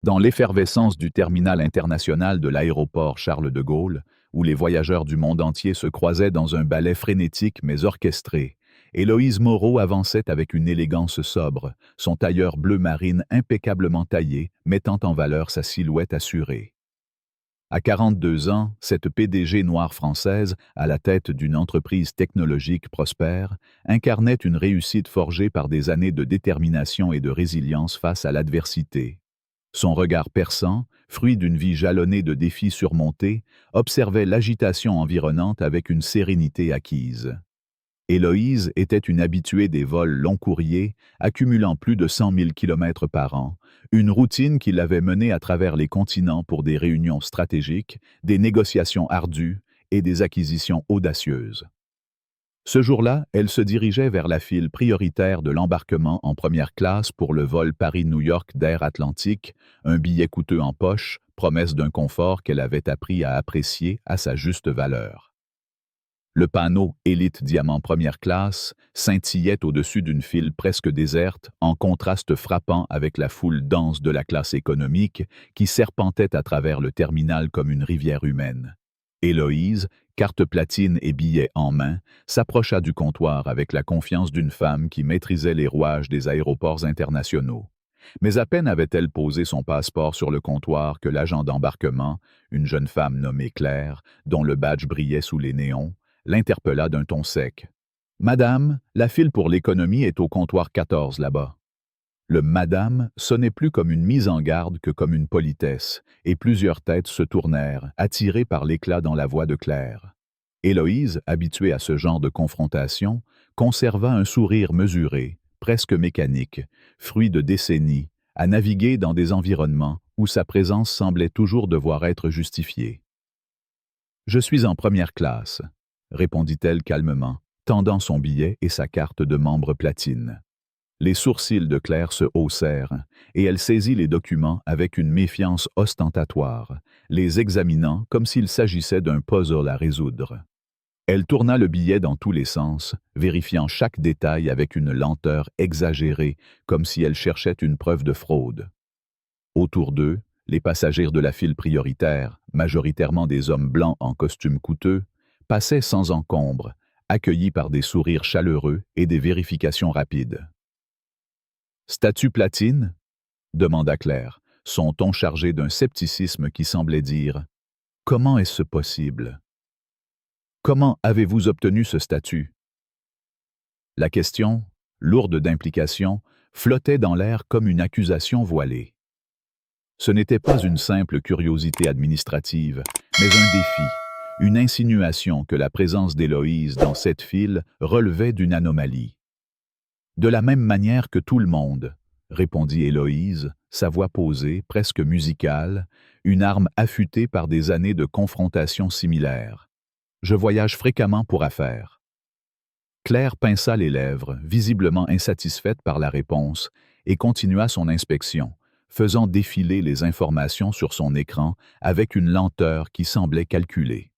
Dans l'effervescence du terminal international de l'aéroport Charles de Gaulle, où les voyageurs du monde entier se croisaient dans un ballet frénétique mais orchestré, Héloïse Moreau avançait avec une élégance sobre, son tailleur bleu marine impeccablement taillé, mettant en valeur sa silhouette assurée. À 42 ans, cette PDG noire française, à la tête d'une entreprise technologique prospère, incarnait une réussite forgée par des années de détermination et de résilience face à l'adversité. Son regard perçant, fruit d'une vie jalonnée de défis surmontés, observait l'agitation environnante avec une sérénité acquise. Héloïse était une habituée des vols long courriers, accumulant plus de 100 000 kilomètres par an, une routine qui l'avait menée à travers les continents pour des réunions stratégiques, des négociations ardues et des acquisitions audacieuses. Ce jour-là, elle se dirigeait vers la file prioritaire de l'embarquement en première classe pour le vol Paris-New York d'Air Atlantique, un billet coûteux en poche, promesse d'un confort qu'elle avait appris à apprécier à sa juste valeur. Le panneau Élite Diamant Première Classe scintillait au-dessus d'une file presque déserte, en contraste frappant avec la foule dense de la classe économique qui serpentait à travers le terminal comme une rivière humaine. Héloïse, carte platine et billet en main, s'approcha du comptoir avec la confiance d'une femme qui maîtrisait les rouages des aéroports internationaux. Mais à peine avait-elle posé son passeport sur le comptoir que l'agent d'embarquement, une jeune femme nommée Claire, dont le badge brillait sous les néons, l'interpella d'un ton sec. « Madame, la file pour l'économie est au comptoir 14 là-bas. » Le « madame » sonnait plus comme une mise en garde que comme une politesse, et plusieurs têtes se tournèrent, attirées par l'éclat dans la voix de Claire. Héloïse, habituée à ce genre de confrontation, conserva un sourire mesuré, presque mécanique, fruit de décennies, à naviguer dans des environnements où sa présence semblait toujours devoir être justifiée. « Je suis en première classe », répondit-elle calmement, tendant son billet et sa carte de membre platine. Les sourcils de Claire se haussèrent, et elle saisit les documents avec une méfiance ostentatoire, les examinant comme s'il s'agissait d'un puzzle à résoudre. Elle tourna le billet dans tous les sens, vérifiant chaque détail avec une lenteur exagérée, comme si elle cherchait une preuve de fraude. Autour d'eux, les passagers de la file prioritaire, majoritairement des hommes blancs en costumes coûteux, passaient sans encombre, accueillis par des sourires chaleureux et des vérifications rapides. « Statut platine ?» demanda Claire, son ton chargé d'un scepticisme qui semblait dire « Comment est-ce possible? Comment avez-vous obtenu ce statut ?» La question, lourde d'implications, flottait dans l'air comme une accusation voilée. Ce n'était pas une simple curiosité administrative, mais un défi, une insinuation que la présence d'Héloïse dans cette file relevait d'une anomalie. « De la même manière que tout le monde », répondit Héloïse, sa voix posée, presque musicale, une arme affûtée par des années de confrontations similaires. « Je voyage fréquemment pour affaires. » Claire pinça les lèvres, visiblement insatisfaite par la réponse, et continua son inspection, faisant défiler les informations sur son écran avec une lenteur qui semblait calculée.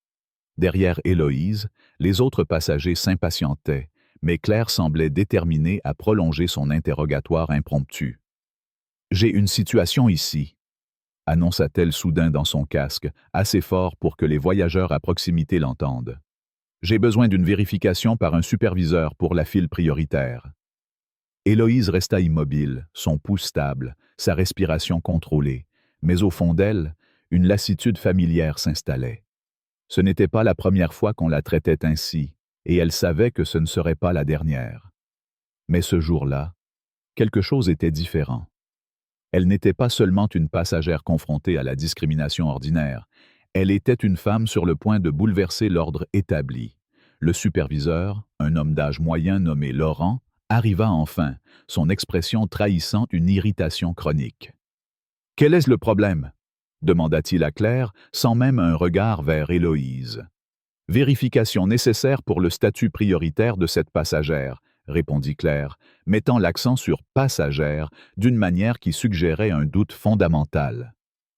Derrière Héloïse, les autres passagers s'impatientaient, mais Claire semblait déterminée à prolonger son interrogatoire impromptu. « J'ai une situation ici », annonça-t-elle soudain dans son casque, assez fort pour que les voyageurs à proximité l'entendent. « J'ai besoin d'une vérification par un superviseur pour la file prioritaire. » Héloïse resta immobile, son pouls stable, sa respiration contrôlée, mais au fond d'elle, une lassitude familière s'installait. Ce n'était pas la première fois qu'on la traitait ainsi, et elle savait que ce ne serait pas la dernière. Mais ce jour-là, quelque chose était différent. Elle n'était pas seulement une passagère confrontée à la discrimination ordinaire, elle était une femme sur le point de bouleverser l'ordre établi. Le superviseur, un homme d'âge moyen nommé Laurent, arriva enfin, son expression trahissant une irritation chronique. « Quel est le problème ?» demanda-t-il à Claire, sans même un regard vers Héloïse. « Vérification nécessaire pour le statut prioritaire de cette passagère », répondit Claire, mettant l'accent sur « passagère » d'une manière qui suggérait un doute fondamental.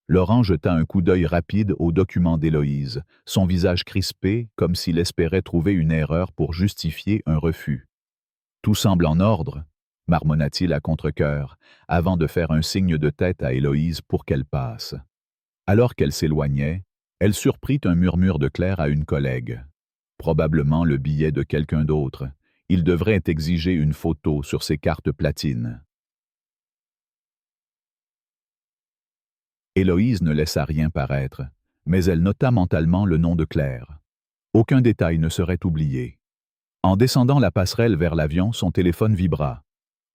Laurent jeta un coup d'œil rapide au document d'Héloïse, son visage crispé comme s'il espérait trouver une erreur pour justifier un refus. « Tout semble en ordre », marmonna-t-il à contre-cœur, avant de faire un signe de tête à Héloïse pour qu'elle passe. Alors qu'elle s'éloignait, elle surprit un murmure de Claire à une collègue. Probablement le billet de quelqu'un d'autre. Il devrait exiger une photo sur ses cartes platines. Héloïse ne laissa rien paraître, mais elle nota mentalement le nom de Claire. Aucun détail ne serait oublié. En descendant la passerelle vers l'avion, son téléphone vibra.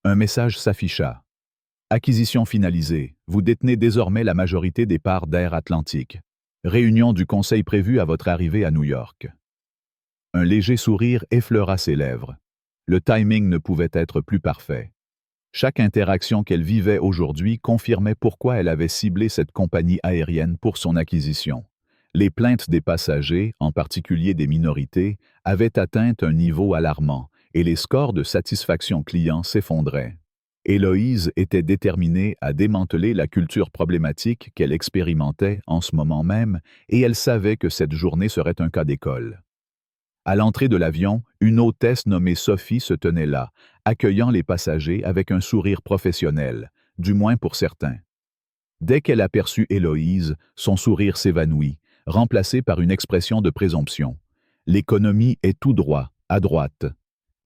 Un message s'afficha. Acquisition finalisée. Vous détenez désormais la majorité des parts d'Air Atlantique. Réunion du conseil prévue à votre arrivée à New York. Un léger sourire effleura ses lèvres. Le timing ne pouvait être plus parfait. Chaque interaction qu'elle vivait aujourd'hui confirmait pourquoi elle avait ciblé cette compagnie aérienne pour son acquisition. Les plaintes des passagers, en particulier des minorités, avaient atteint un niveau alarmant, et les scores de satisfaction client s'effondraient. Héloïse était déterminée à démanteler la culture problématique qu'elle expérimentait en ce moment même, et elle savait que cette journée serait un cas d'école. À l'entrée de l'avion, une hôtesse nommée Sophie se tenait là, accueillant les passagers avec un sourire professionnel, du moins pour certains. Dès qu'elle aperçut Héloïse, son sourire s'évanouit, remplacé par une expression de présomption. « L'économie est tout droit, à droite »,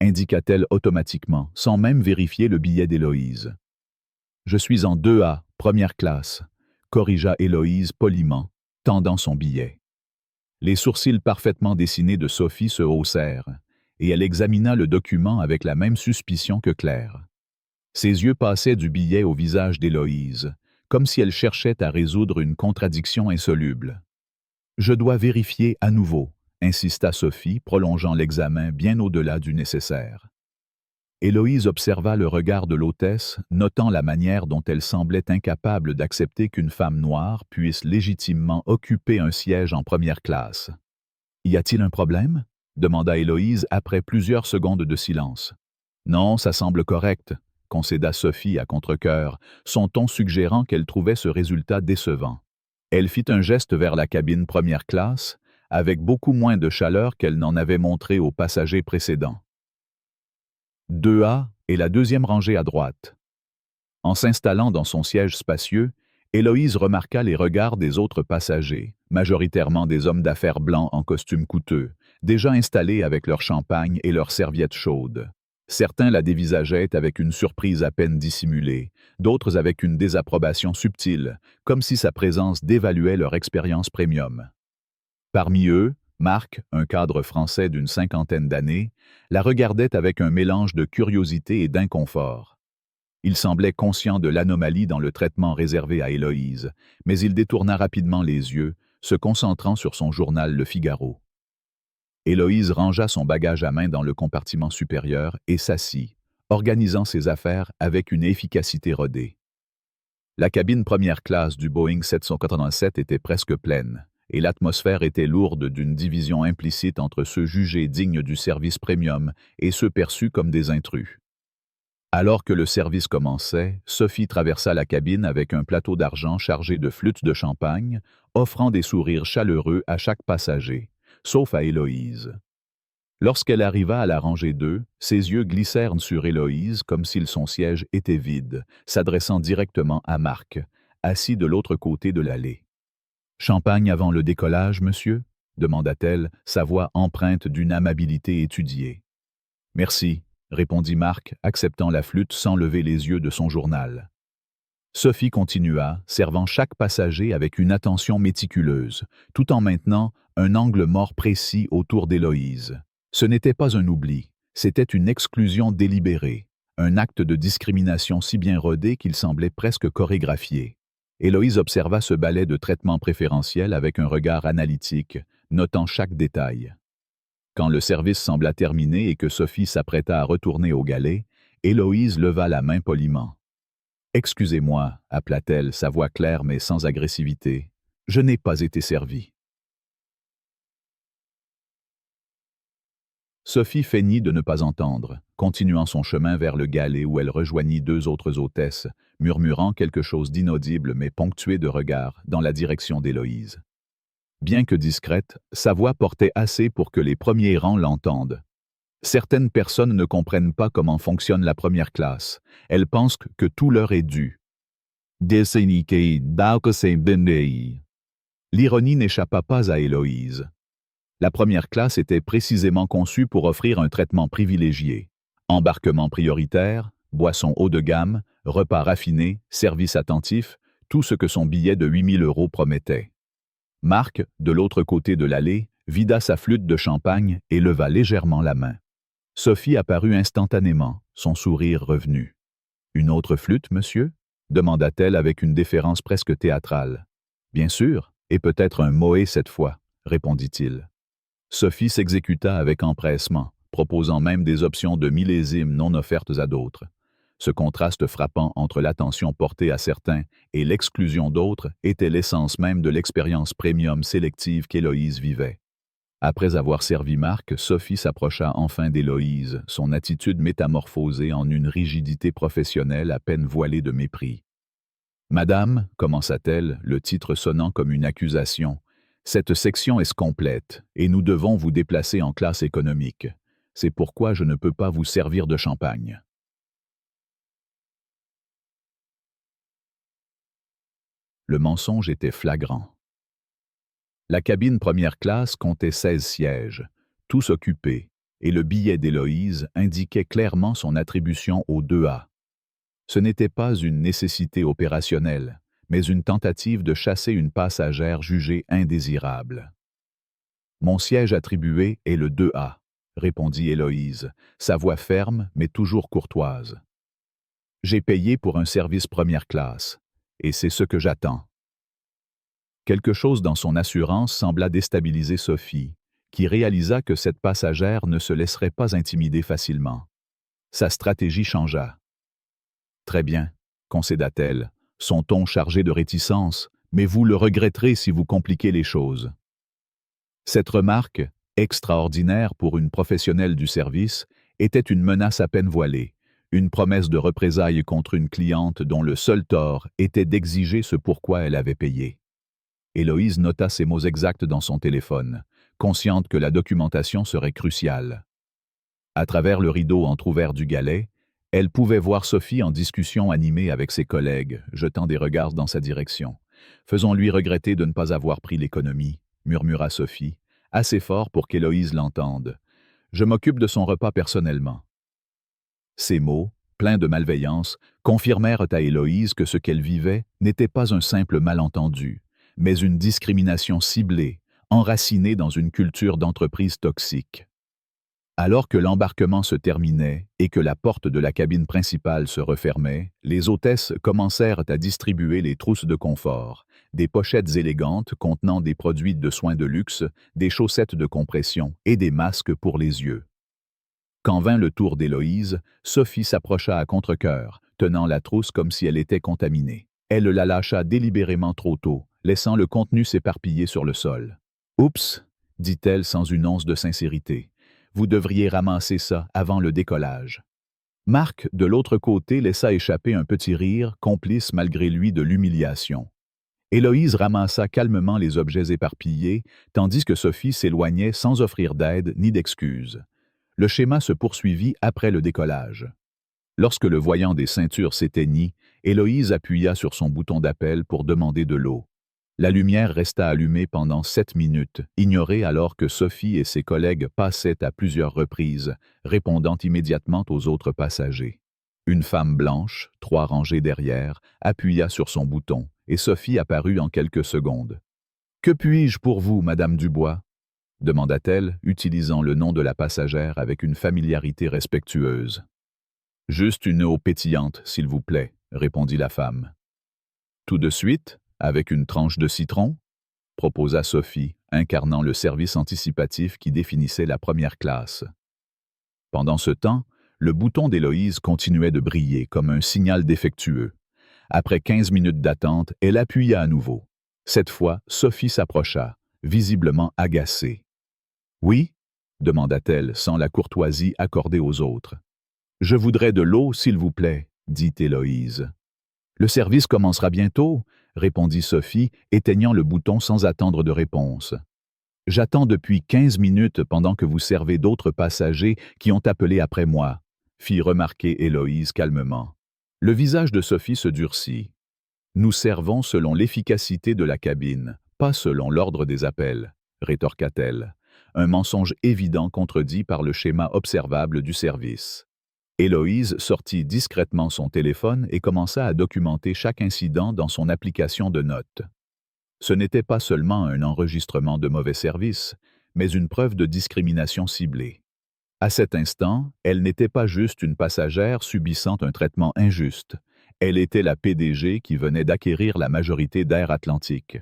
indiqua-t-elle automatiquement, sans même vérifier le billet d'Héloïse. « Je suis en 2A, première classe », corrigea Héloïse poliment, tendant son billet. Les sourcils parfaitement dessinés de Sophie se haussèrent, et elle examina le document avec la même suspicion que Claire. Ses yeux passaient du billet au visage d'Héloïse, comme si elle cherchait à résoudre une contradiction insoluble. « Je dois vérifier à nouveau », insista Sophie, prolongeant l'examen bien au-delà du nécessaire. Héloïse observa le regard de l'hôtesse, notant la manière dont elle semblait incapable d'accepter qu'une femme noire puisse légitimement occuper un siège en première classe. « Y a-t-il un problème ?» demanda Héloïse après plusieurs secondes de silence. « Non, ça semble correct », concéda Sophie à contre-cœur, son ton suggérant qu'elle trouvait ce résultat décevant. Elle fit un geste vers la cabine première classe, avec beaucoup moins de chaleur qu'elle n'en avait montré aux passagers précédents. 2A et la deuxième rangée à droite. En s'installant dans son siège spacieux, Héloïse remarqua les regards des autres passagers, majoritairement des hommes d'affaires blancs en costume coûteux, déjà installés avec leur champagne et leurs serviettes chaudes. Certains la dévisageaient avec une surprise à peine dissimulée, d'autres avec une désapprobation subtile, comme si sa présence dévaluait leur expérience premium. Parmi eux, Marc, un cadre français d'une cinquantaine d'années, la regardait avec un mélange de curiosité et d'inconfort. Il semblait conscient de l'anomalie dans le traitement réservé à Héloïse, mais il détourna rapidement les yeux, se concentrant sur son journal Le Figaro. Héloïse rangea son bagage à main dans le compartiment supérieur et s'assit, organisant ses affaires avec une efficacité rodée. La cabine première classe du Boeing 787 était presque pleine, et l'atmosphère était lourde d'une division implicite entre ceux jugés dignes du service premium et ceux perçus comme des intrus. Alors que le service commençait, Sophie traversa la cabine avec un plateau d'argent chargé de flûtes de champagne, offrant des sourires chaleureux à chaque passager, sauf à Héloïse. Lorsqu'elle arriva à la rangée 2, ses yeux glissèrent sur Héloïse comme si son siège était vide, s'adressant directement à Marc, assis de l'autre côté de l'allée. « Champagne avant le décollage, monsieur ?» demanda-t-elle, sa voix empreinte d'une amabilité étudiée. « Merci », répondit Marc, acceptant la flûte sans lever les yeux de son journal. Sophie continua, servant chaque passager avec une attention méticuleuse, tout en maintenant un angle mort précis autour d'Héloïse. Ce n'était pas un oubli, c'était une exclusion délibérée, un acte de discrimination si bien rodé qu'il semblait presque chorégraphié. Héloïse observa ce ballet de traitement préférentiel avec un regard analytique, notant chaque détail. Quand le service sembla terminé et que Sophie s'apprêta à retourner au galet, Héloïse leva la main poliment. « Excusez-moi » appela-t-elle, sa voix claire mais sans agressivité. « Je n'ai pas été servie. » Sophie feignit de ne pas entendre, continuant son chemin vers le galet où elle rejoignit deux autres hôtesses, murmurant quelque chose d'inaudible mais ponctué de regards dans la direction d'Héloïse. Bien que discrète, sa voix portait assez pour que les premiers rangs l'entendent. Certaines personnes ne comprennent pas comment fonctionne la première classe. Elles pensent que tout leur est dû. L'ironie n'échappa pas à Héloïse. La première classe était précisément conçue pour offrir un traitement privilégié. Embarquement prioritaire, boissons haut de gamme, repas raffinés, service attentif, tout ce que son billet de 8 000 € promettait. Marc, de l'autre côté de l'allée, vida sa flûte de champagne et leva légèrement la main. Sophie apparut instantanément, son sourire revenu. « Une autre flûte, monsieur ?» demanda-t-elle avec une déférence presque théâtrale. « Bien sûr, et peut-être un moé cette fois, » répondit-il. Sophie s'exécuta avec empressement, proposant même des options de millésimes non offertes à d'autres. Ce contraste frappant entre l'attention portée à certains et l'exclusion d'autres était l'essence même de l'expérience premium sélective qu'Héloïse vivait. Après avoir servi Marc, Sophie s'approcha enfin d'Héloïse, son attitude métamorphosée en une rigidité professionnelle à peine voilée de mépris. « Madame, commença-t-elle, le titre sonnant comme une accusation, cette section est complète, et nous devons vous déplacer en classe économique. C'est pourquoi je ne peux pas vous servir de champagne. » Le mensonge était flagrant. La cabine première classe comptait 16 sièges, tous occupés, et le billet d'Héloïse indiquait clairement son attribution au 2A. Ce n'était pas une nécessité opérationnelle, mais une tentative de chasser une passagère jugée indésirable. « Mon siège attribué est le 2A, » répondit Héloïse, sa voix ferme mais toujours courtoise. « J'ai payé pour un service première classe, et c'est ce que j'attends. » Quelque chose dans son assurance sembla déstabiliser Sophie, qui réalisa que cette passagère ne se laisserait pas intimider facilement. Sa stratégie changea. « Très bien, » concéda-t-elle, son ton chargé de réticence, « mais vous le regretterez si vous compliquez les choses. » Cette remarque, extraordinaire pour une professionnelle du service, était une menace à peine voilée, une promesse de représailles contre une cliente dont le seul tort était d'exiger ce pourquoi elle avait payé. Héloïse nota ces mots exacts dans son téléphone, consciente que la documentation serait cruciale. À travers le rideau entrouvert du galet, elle pouvait voir Sophie en discussion animée avec ses collègues, jetant des regards dans sa direction. « Faisons-lui regretter de ne pas avoir pris l'économie, » murmura Sophie, assez fort pour qu'Héloïse l'entende. « Je m'occupe de son repas personnellement. » Ces mots, pleins de malveillance, confirmèrent à Héloïse que ce qu'elle vivait n'était pas un simple malentendu, mais une discrimination ciblée, enracinée dans une culture d'entreprise toxique. Alors que l'embarquement se terminait et que la porte de la cabine principale se refermait, les hôtesses commencèrent à distribuer les trousses de confort, des pochettes élégantes contenant des produits de soins de luxe, des chaussettes de compression et des masques pour les yeux. Quand vint le tour d'Héloïse, Sophie s'approcha à contre-cœur, tenant la trousse comme si elle était contaminée. Elle la lâcha délibérément trop tôt, laissant le contenu s'éparpiller sur le sol. « Oups !» dit-elle sans une once de sincérité. « Vous devriez ramasser ça avant le décollage. » Marc, de l'autre côté, laissa échapper un petit rire, complice malgré lui de l'humiliation. Héloïse ramassa calmement les objets éparpillés, tandis que Sophie s'éloignait sans offrir d'aide ni d'excuses. Le schéma se poursuivit après le décollage. Lorsque le voyant des ceintures s'éteignit, Héloïse appuya sur son bouton d'appel pour demander de l'eau. La lumière resta allumée pendant 7 minutes, ignorée alors que Sophie et ses collègues passaient à plusieurs reprises, répondant immédiatement aux autres passagers. Une femme blanche, 3 rangées derrière, appuya sur son bouton, et Sophie apparut en quelques secondes. « Que puis-je pour vous, Madame Dubois ?» demanda-t-elle, utilisant le nom de la passagère avec une familiarité respectueuse. « Juste une eau pétillante, s'il vous plaît, » répondit la femme. « Tout de suite, avec une tranche de citron ?» proposa Sophie, incarnant le service anticipatif qui définissait la première classe. Pendant ce temps, le bouton d'Héloïse continuait de briller comme un signal défectueux. Après 15 minutes d'attente, elle appuya à nouveau. Cette fois, Sophie s'approcha, visiblement agacée. « Oui ?» demanda-t-elle sans la courtoisie accordée aux autres. « Je voudrais de l'eau, s'il vous plaît, » dit Héloïse. « Le service commencera bientôt, » répondit Sophie, éteignant le bouton sans attendre de réponse. J'attends depuis 15 minutes pendant que vous servez d'autres passagers qui ont appelé après moi, fit remarquer Héloïse calmement. Le visage de Sophie se durcit. Nous servons selon l'efficacité de la cabine, pas selon l'ordre des appels, rétorqua-t-elle. Un mensonge évident contredit par le schéma observable du service. Héloïse sortit discrètement son téléphone et commença à documenter chaque incident dans son application de notes. Ce n'était pas seulement un enregistrement de mauvais service, mais une preuve de discrimination ciblée. À cet instant, elle n'était pas juste une passagère subissant un traitement injuste. Elle était la PDG qui venait d'acquérir la majorité d'Air Atlantique.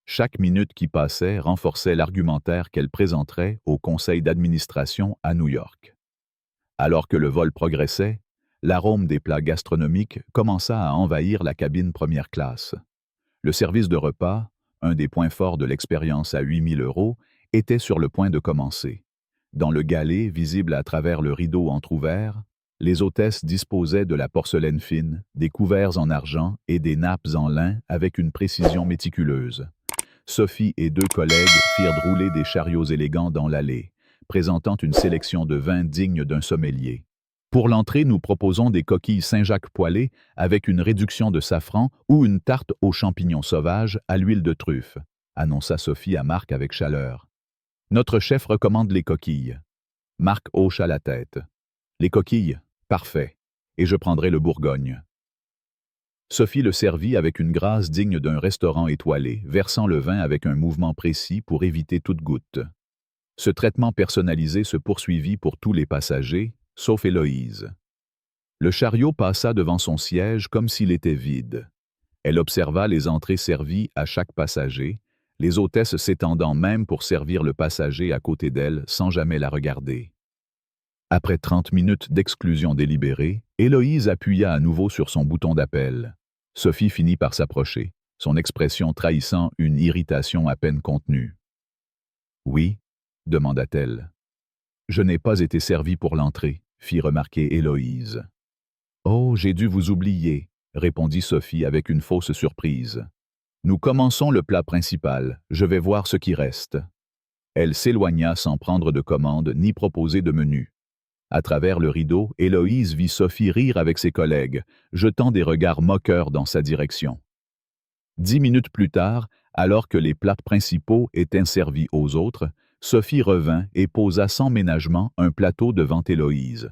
Chaque minute qui passait renforçait l'argumentaire qu'elle présenterait au conseil d'administration à New York. Alors que le vol progressait, l'arôme des plats gastronomiques commença à envahir la cabine première classe. Le service de repas, un des points forts de l'expérience à 8 000 €, était sur le point de commencer. Dans le galet, visible à travers le rideau entrouvert, les hôtesses disposaient de la porcelaine fine, des couverts en argent et des nappes en lin avec une précision méticuleuse. Sophie et 2 collègues firent rouler des chariots élégants dans l'allée, présentant une sélection de vins dignes d'un sommelier. Pour l'entrée, nous proposons des coquilles Saint-Jacques poêlées avec une réduction de safran ou une tarte aux champignons sauvages à l'huile de truffe, annonça Sophie à Marc avec chaleur. Notre chef recommande les coquilles. Marc hocha la tête. Les coquilles, parfait. Et je prendrai le Bourgogne. Sophie le servit avec une grâce digne d'un restaurant étoilé, versant le vin avec un mouvement précis pour éviter toute goutte. Ce traitement personnalisé se poursuivit pour tous les passagers, sauf Héloïse. Le chariot passa devant son siège comme s'il était vide. Elle observa les entrées servies à chaque passager, les hôtesses s'étendant même pour servir le passager à côté d'elle sans jamais la regarder. Après 30 minutes d'exclusion délibérée, Héloïse appuya à nouveau sur son bouton d'appel. Sophie finit par s'approcher, son expression trahissant une irritation à peine contenue. « Oui ?» demanda-t-elle. « Je n'ai pas été servie pour l'entrée », fit remarquer Héloïse. « Oh, j'ai dû vous oublier », répondit Sophie avec une fausse surprise. « Nous commençons le plat principal, je vais voir ce qui reste. » Elle s'éloigna sans prendre de commande ni proposer de menu. À travers le rideau, Héloïse vit Sophie rire avec ses collègues, jetant des regards moqueurs dans sa direction. 10 minutes plus tard, alors que les plats principaux étaient servis aux autres, Sophie revint et posa sans ménagement un plateau devant Héloïse.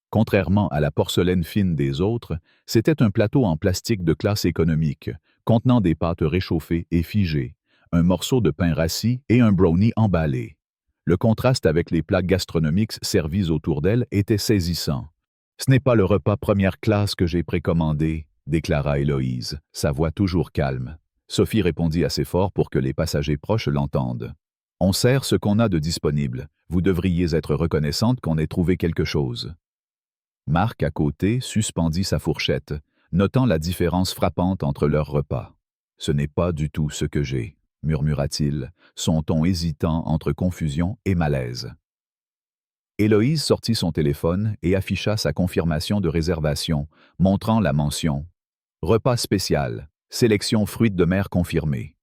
Contrairement à la porcelaine fine des autres, c'était un plateau en plastique de classe économique, contenant des pâtes réchauffées et figées, un morceau de pain rassis et un brownie emballé. Le contraste avec les plats gastronomiques servis autour d'elle était saisissant. « Ce n'est pas le repas première classe que j'ai précommandé », déclara Héloïse, sa voix toujours calme. Sophie répondit assez fort pour que les passagers proches l'entendent. « On sert ce qu'on a de disponible. Vous devriez être reconnaissante qu'on ait trouvé quelque chose. » Marc, à côté, suspendit sa fourchette, notant la différence frappante entre leurs repas. « Ce n'est pas du tout ce que j'ai. » murmura-t-il, son ton hésitant entre confusion et malaise. Héloïse sortit son téléphone et afficha sa confirmation de réservation, montrant la mention « Repas spécial, sélection fruits de mer confirmée ».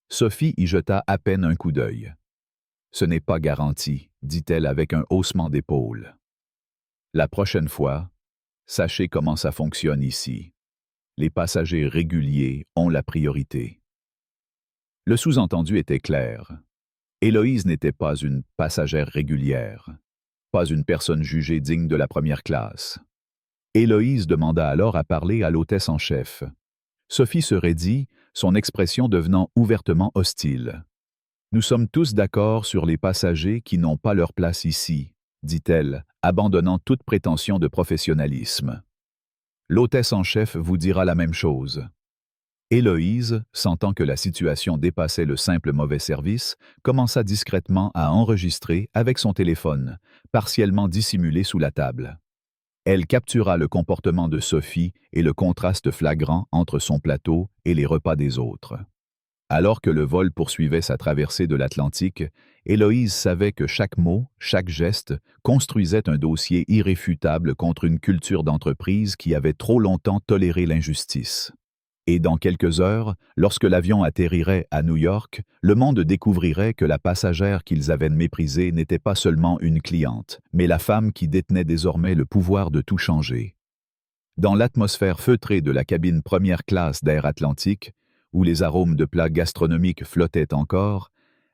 Sophie y jeta à peine un coup d'œil. « Ce n'est pas garanti », dit-elle avec un haussement d'épaules. « La prochaine fois, sachez comment ça fonctionne ici. Les passagers réguliers ont la priorité. » Le sous-entendu était clair. Héloïse n'était pas une passagère régulière, pas une personne jugée digne de la première classe. Héloïse demanda alors à parler à l'hôtesse en chef. Sophie se raidit, son expression devenant ouvertement hostile. « Nous sommes tous d'accord sur les passagers qui n'ont pas leur place ici, » dit-elle, abandonnant toute prétention de professionnalisme. « L'hôtesse en chef vous dira la même chose. » Héloïse, sentant que la situation dépassait le simple mauvais service, commença discrètement à enregistrer avec son téléphone, partiellement dissimulé sous la table. Elle captura le comportement de Sophie et le contraste flagrant entre son plateau et les repas des autres. Alors que le vol poursuivait sa traversée de l'Atlantique, Héloïse savait que chaque mot, chaque geste, construisait un dossier irréfutable contre une culture d'entreprise qui avait trop longtemps toléré l'injustice. Et dans quelques heures, lorsque l'avion atterrirait à New York, le monde découvrirait que la passagère qu'ils avaient méprisée n'était pas seulement une cliente, mais la femme qui détenait désormais le pouvoir de tout changer. Dans l'atmosphère feutrée de la cabine première classe d'Air Atlantique, où les arômes de plats gastronomiques flottaient encore,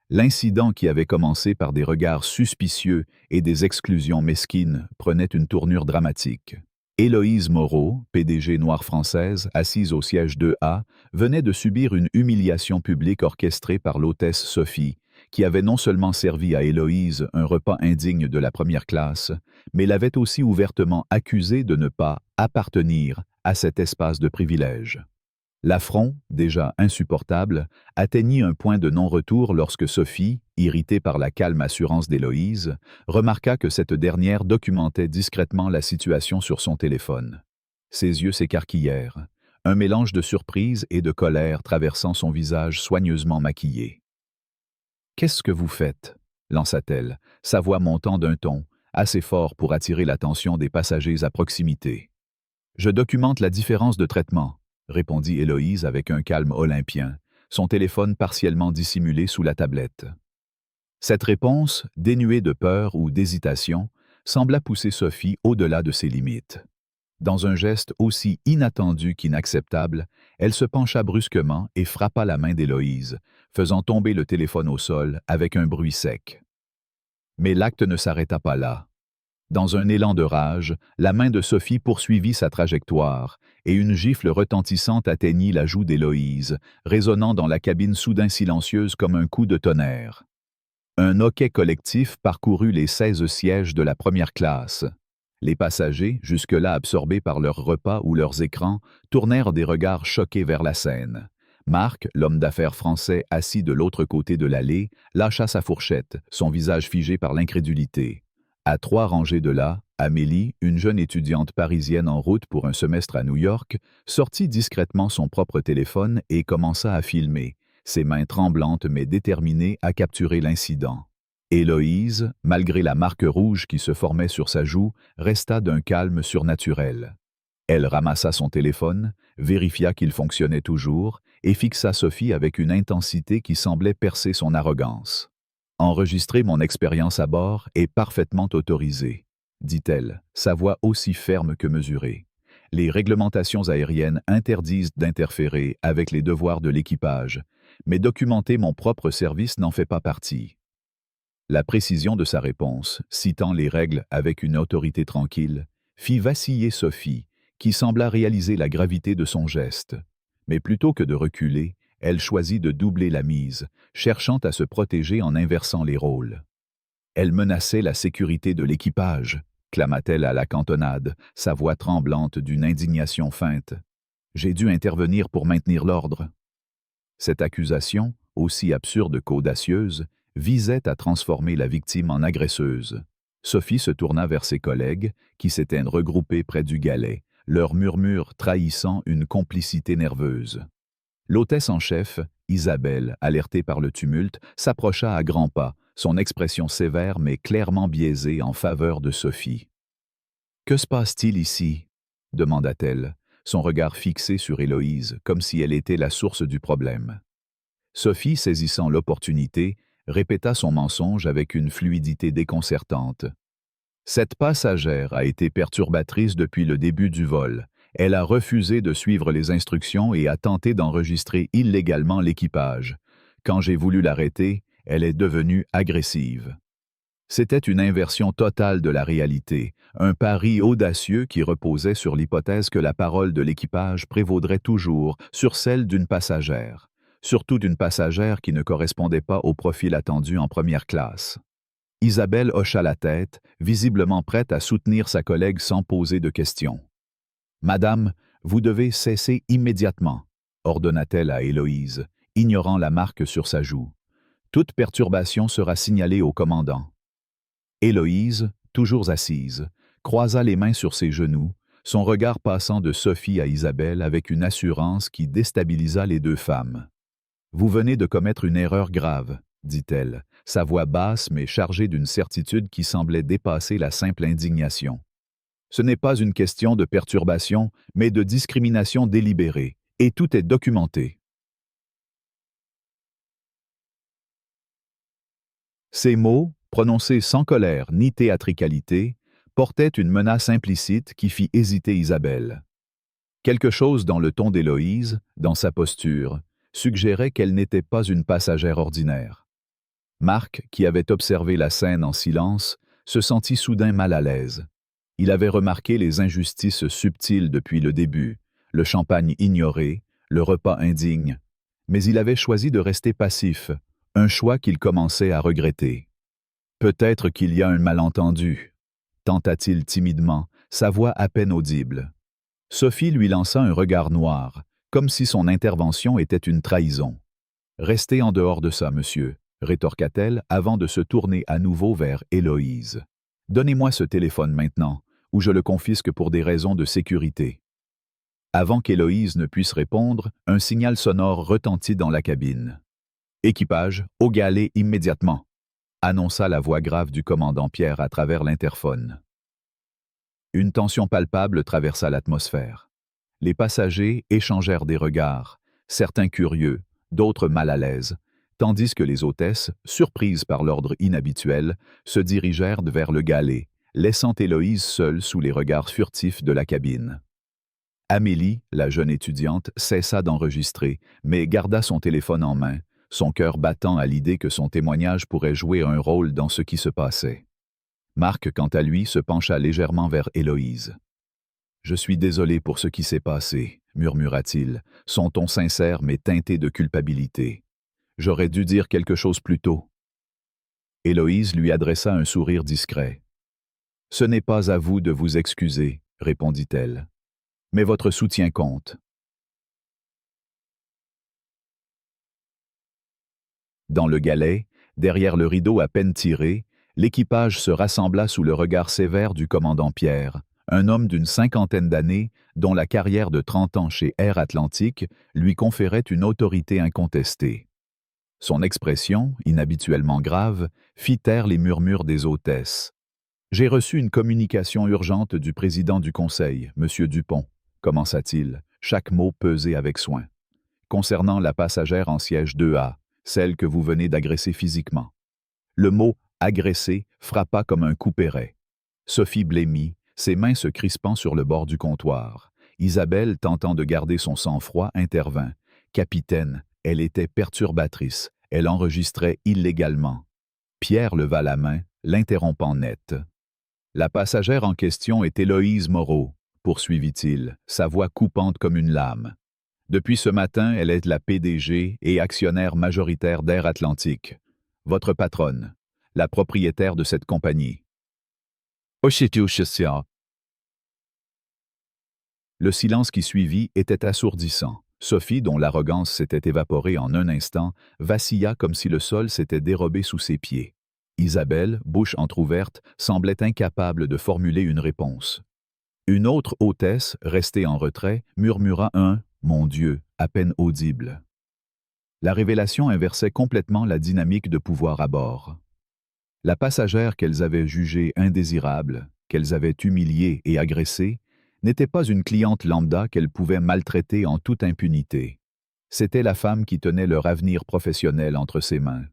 l'incident qui avait commencé par des regards suspicieux et des exclusions mesquines prenait une tournure dramatique. Héloïse Moreau, PDG Noire Française, assise au siège 2A, venait de subir une humiliation publique orchestrée par l'hôtesse Sophie, qui avait non seulement servi à Héloïse un repas indigne de la première classe, mais l'avait aussi ouvertement accusée de ne pas appartenir à cet espace de privilège. L'affront, déjà insupportable, atteignit un point de non-retour lorsque Sophie, irritée par la calme assurance d'Héloïse, remarqua que cette dernière documentait discrètement la situation sur son téléphone. Ses yeux s'écarquillèrent, un mélange de surprise et de colère traversant son visage soigneusement maquillé. « Qu'est-ce que vous faites » lança-t-elle, sa voix montant d'un ton, assez fort pour attirer l'attention des passagers à proximité. « Je documente la différence de traitement », répondit Héloïse avec un calme olympien, son téléphone partiellement dissimulé sous la tablette. Cette réponse, dénuée de peur ou d'hésitation, sembla pousser Sophie au-delà de ses limites. Dans un geste aussi inattendu qu'inacceptable, elle se pencha brusquement et frappa la main d'Héloïse, faisant tomber le téléphone au sol avec un bruit sec. Mais l'acte ne s'arrêta pas là. Dans un élan de rage, la main de Sophie poursuivit sa trajectoire, et une gifle retentissante atteignit la joue d'Héloïse, résonnant dans la cabine soudain silencieuse comme un coup de tonnerre. Un hoquet collectif parcourut les 16 sièges de la première classe. Les passagers, jusque-là absorbés par leurs repas ou leurs écrans, tournèrent des regards choqués vers la scène. Marc, l'homme d'affaires français assis de l'autre côté de l'allée, lâcha sa fourchette, son visage figé par l'incrédulité. À 3 rangées de là, Amélie, une jeune étudiante parisienne en route pour un semestre à New York, sortit discrètement son propre téléphone et commença à filmer, ses mains tremblantes mais déterminées à capturer l'incident. Héloïse, malgré la marque rouge qui se formait sur sa joue, resta d'un calme surnaturel. Elle ramassa son téléphone, vérifia qu'il fonctionnait toujours et fixa Sophie avec une intensité qui semblait percer son arrogance. « Enregistrer mon expérience à bord est parfaitement autorisé », dit-elle, sa voix aussi ferme que mesurée. « Les réglementations aériennes interdisent d'interférer avec les devoirs de l'équipage, mais documenter mon propre service n'en fait pas partie. » La précision de sa réponse, citant les règles avec une autorité tranquille, fit vaciller Sophie, qui sembla réaliser la gravité de son geste. Mais plutôt que de reculer, elle choisit de doubler la mise, cherchant à se protéger en inversant les rôles. Elle menaçait la sécurité de l'équipage, clama-t-elle à la cantonade, sa voix tremblante d'une indignation feinte. J'ai dû intervenir pour maintenir l'ordre. Cette accusation, aussi absurde qu'audacieuse, visait à transformer la victime en agresseuse. Sophie se tourna vers ses collègues, qui s'étaient regroupés près du galet, leurs murmures trahissant une complicité nerveuse. L'hôtesse en chef, Isabelle, alertée par le tumulte, s'approcha à grands pas, son expression sévère mais clairement biaisée en faveur de Sophie. « Que se passe-t-il ici » demanda-t-elle, son regard fixé sur Héloïse, comme si elle était la source du problème. Sophie, saisissant l'opportunité, répéta son mensonge avec une fluidité déconcertante. « Cette passagère a été perturbatrice depuis le début du vol. Elle a refusé de suivre les instructions et a tenté d'enregistrer illégalement l'équipage. Quand j'ai voulu l'arrêter, elle est devenue agressive. » C'était une inversion totale de la réalité, un pari audacieux qui reposait sur l'hypothèse que la parole de l'équipage prévaudrait toujours sur celle d'une passagère, surtout d'une passagère qui ne correspondait pas au profil attendu en première classe. Isabelle hocha la tête, visiblement prête à soutenir sa collègue sans poser de questions. « Madame, vous devez cesser immédiatement », ordonna-t-elle à Héloïse, ignorant la marque sur sa joue. « Toute perturbation sera signalée au commandant. » Héloïse, toujours assise, croisa les mains sur ses genoux, son regard passant de Sophie à Isabelle avec une assurance qui déstabilisa les deux femmes. « Vous venez de commettre une erreur grave, » dit-elle, sa voix basse mais chargée d'une certitude qui semblait dépasser la simple indignation. « Ce n'est pas une question de perturbation, mais de discrimination délibérée, Et tout est documenté. Ces mots, prononcés sans colère ni théâtricalité, portaient une menace implicite qui fit hésiter Isabelle. Quelque chose dans le ton d'Héloïse, dans sa posture, suggérait qu'elle n'était pas une passagère ordinaire. Marc, qui avait observé la scène en silence, se sentit soudain mal à l'aise. Il avait remarqué les injustices subtiles depuis le début, le champagne ignoré, le repas indigne, mais il avait choisi de rester passif, un choix qu'il commençait à regretter. Peut-être qu'il y a un malentendu, tenta-t-il timidement, sa voix à peine audible. Sophie lui lança un regard noir, comme si son intervention était une trahison. « Restez en dehors de ça, monsieur », rétorqua-t-elle avant de se tourner à nouveau vers Héloïse. « Donnez-moi ce téléphone maintenant, ou je le confisque pour des raisons de sécurité. » Avant qu'Héloïse ne puisse répondre, un signal sonore retentit dans la cabine. « Équipage, au galet immédiatement », annonça la voix grave du commandant Pierre à travers l'interphone. Une tension palpable traversa l'atmosphère. Les passagers échangèrent des regards, certains curieux, d'autres mal à l'aise, tandis que les hôtesses, surprises par l'ordre inhabituel, se dirigèrent vers le galet, laissant Héloïse seule sous les regards furtifs de la cabine. Amélie, la jeune étudiante, cessa d'enregistrer, mais garda son téléphone en main, son cœur battant à l'idée que son témoignage pourrait jouer un rôle dans ce qui se passait. Marc, quant à lui, se pencha légèrement vers Héloïse. « Je suis désolé pour ce qui s'est passé, » murmura-t-il, son ton sincère mais teinté de culpabilité. « J'aurais dû dire quelque chose plus tôt. » Héloïse lui adressa un sourire discret. « Ce n'est pas à vous de vous excuser, » répondit-elle. « Mais votre soutien compte. » Dans le galet, derrière le rideau à peine tiré, l'équipage se rassembla sous le regard sévère du commandant Pierre, un homme d'une cinquantaine d'années dont la carrière de 30 ans chez Air Atlantique lui conférait une autorité incontestée. Son expression, inhabituellement grave, fit taire les murmures des hôtesses. « J'ai reçu une communication urgente du président du conseil, M. Dupont, » commença-t-il, chaque mot pesé avec soin. « Concernant la passagère en siège 2A, celle que vous venez d'agresser physiquement. » Le mot « agresser » frappa comme un couperet. Sophie blêmit, ses mains se crispant sur le bord du comptoir. Isabelle, tentant de garder son sang-froid, intervint. « Capitaine, elle était perturbatrice. Elle enregistrait illégalement. » Pierre leva la main, l'interrompant net. « La passagère en question est Héloïse Moreau, » poursuivit-il, sa voix coupante comme une lame. « Depuis ce matin, elle est la PDG et actionnaire majoritaire d'Air Atlantique. Votre patronne, la propriétaire de cette compagnie. » Le silence qui suivit était assourdissant. Sophie, dont l'arrogance s'était évaporée en un instant, vacilla comme si le sol s'était dérobé sous ses pieds. Isabelle, bouche entr'ouverte, semblait incapable de formuler une réponse. Une autre hôtesse, restée en retrait, murmura un « Mon Dieu » à peine audible. La révélation inversait complètement la dynamique de pouvoir à bord. La passagère qu'elles avaient jugée indésirable, qu'elles avaient humiliée et agressée, n'était pas une cliente lambda qu'elles pouvaient maltraiter en toute impunité. C'était la femme qui tenait leur avenir professionnel entre ses mains.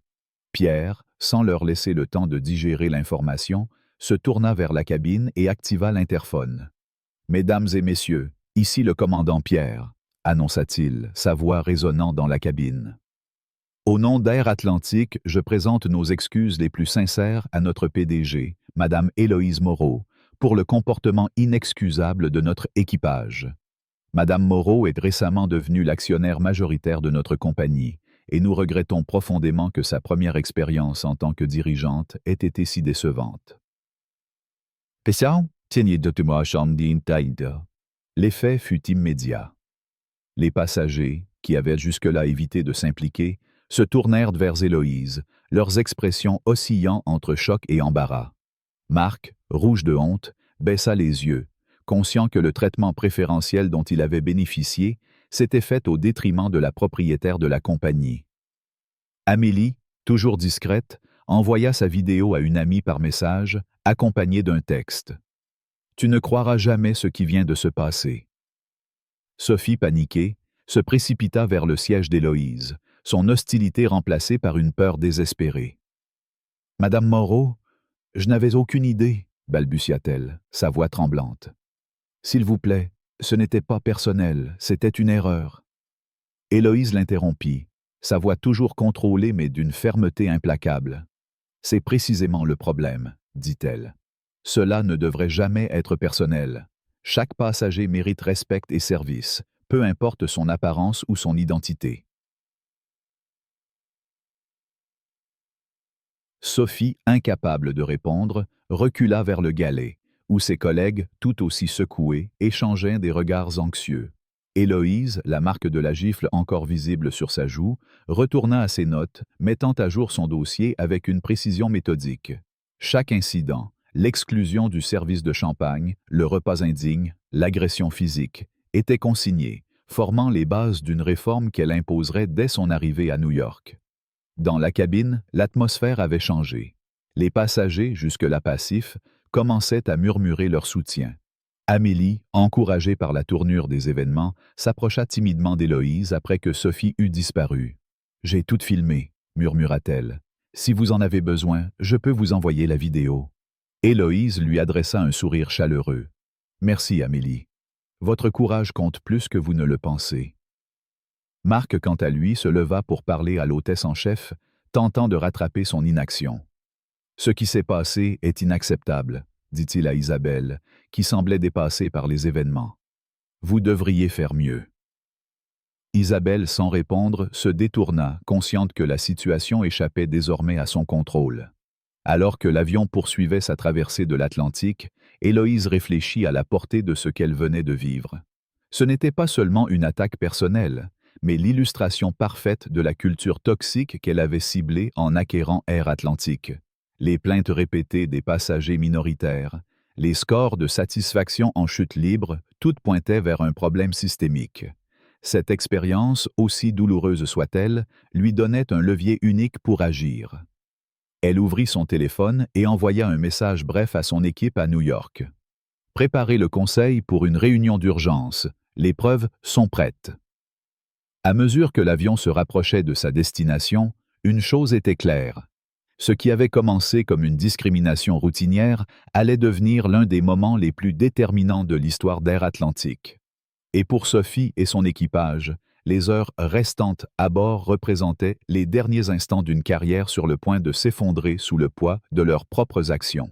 Pierre, sans leur laisser le temps de digérer l'information, se tourna vers la cabine et activa l'interphone. « Mesdames et messieurs, ici le commandant Pierre », annonça-t-il, sa voix résonnant dans la cabine. « Au nom d'Air Atlantique, je présente nos excuses les plus sincères à notre PDG, Madame Héloïse Moreau, pour le comportement inexcusable de notre équipage. Madame Moreau est récemment devenue l'actionnaire majoritaire de notre compagnie, et nous regrettons profondément que sa première expérience en tant que dirigeante ait été si décevante. » L'effet fut immédiat. Les passagers, qui avaient jusque-là évité de s'impliquer, se tournèrent vers Héloïse, leurs expressions oscillant entre choc et embarras. Marc, rouge de honte, baissa les yeux, conscient que le traitement préférentiel dont il avait bénéficié s'était fait au détriment de la propriétaire de la compagnie. Amélie, toujours discrète, envoya sa vidéo à une amie par message, accompagnée d'un texte. « Tu ne croiras jamais ce qui vient de se passer. » Sophie, paniquée, se précipita vers le siège d'Héloïse, son hostilité remplacée par une peur désespérée. « Madame Moreau, je n'avais aucune idée, balbutia-t-elle, sa voix tremblante. S'il vous plaît, ce n'était pas personnel, c'était une erreur. Héloïse l'interrompit, sa voix toujours contrôlée mais d'une fermeté implacable. C'est précisément le problème, dit-elle. Cela ne devrait jamais être personnel. Chaque passager mérite respect et service, peu importe son apparence ou son identité. Sophie, incapable de répondre, recula vers le galet, où ses collègues, tout aussi secoués, échangeaient des regards anxieux. Héloïse, la marque de la gifle encore visible sur sa joue, retourna à ses notes, mettant à jour son dossier avec une précision méthodique. Chaque incident, l'exclusion du service de champagne, le repas indigne, l'agression physique, était consigné, formant les bases d'une réforme qu'elle imposerait dès son arrivée à New York. Dans la cabine, l'atmosphère avait changé. Les passagers, jusque-là passifs, commençaient à murmurer leur soutien. Amélie, encouragée par la tournure des événements, s'approcha timidement d'Héloïse après que Sophie eut disparu. « J'ai tout filmé, » murmura-t-elle. « Si vous en avez besoin, je peux vous envoyer la vidéo. » Héloïse lui adressa un sourire chaleureux. « Merci, Amélie. Votre courage compte plus que vous ne le pensez. » Marc, quant à lui, se leva pour parler à l'hôtesse en chef, tentant de rattraper son inaction. « Ce qui s'est passé est inacceptable, » dit-il à Isabelle, qui semblait dépassée par les événements. « Vous devriez faire mieux. » Isabelle, sans répondre, se détourna, consciente que la situation échappait désormais à son contrôle. Alors que l'avion poursuivait sa traversée de l'Atlantique, Héloïse réfléchit à la portée de ce qu'elle venait de vivre. Ce n'était pas seulement une attaque personnelle, mais l'illustration parfaite de la culture toxique qu'elle avait ciblée en acquérant Air Atlantique. Les plaintes répétées des passagers minoritaires, les scores de satisfaction en chute libre, toutes pointaient vers un problème systémique. Cette expérience, aussi douloureuse soit-elle, lui donnait un levier unique pour agir. Elle ouvrit son téléphone et envoya un message bref à son équipe à New York. « Préparez le conseil pour une réunion d'urgence. Les preuves sont prêtes. » À mesure que l'avion se rapprochait de sa destination, une chose était claire. Ce qui avait commencé comme une discrimination routinière allait devenir l'un des moments les plus déterminants de l'histoire d'Air Atlantique. Et pour Sophie et son équipage, les heures restantes à bord représentaient les derniers instants d'une carrière sur le point de s'effondrer sous le poids de leurs propres actions.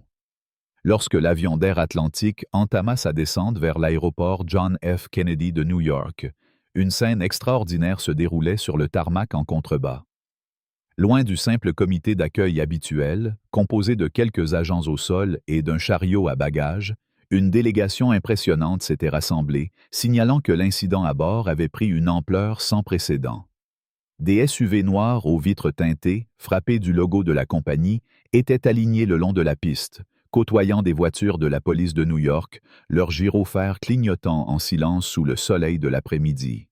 Lorsque l'avion d'Air Atlantique entama sa descente vers l'aéroport John F. Kennedy de New York, une scène extraordinaire se déroulait sur le tarmac en contrebas. Loin du simple comité d'accueil habituel, composé de quelques agents au sol et d'un chariot à bagages, une délégation impressionnante s'était rassemblée, signalant que l'incident à bord avait pris une ampleur sans précédent. Des SUV noirs aux vitres teintées, frappés du logo de la compagnie, étaient alignés le long de la piste, côtoyant des voitures de la police de New York, leurs gyrophares clignotant en silence sous le soleil de l'après-midi.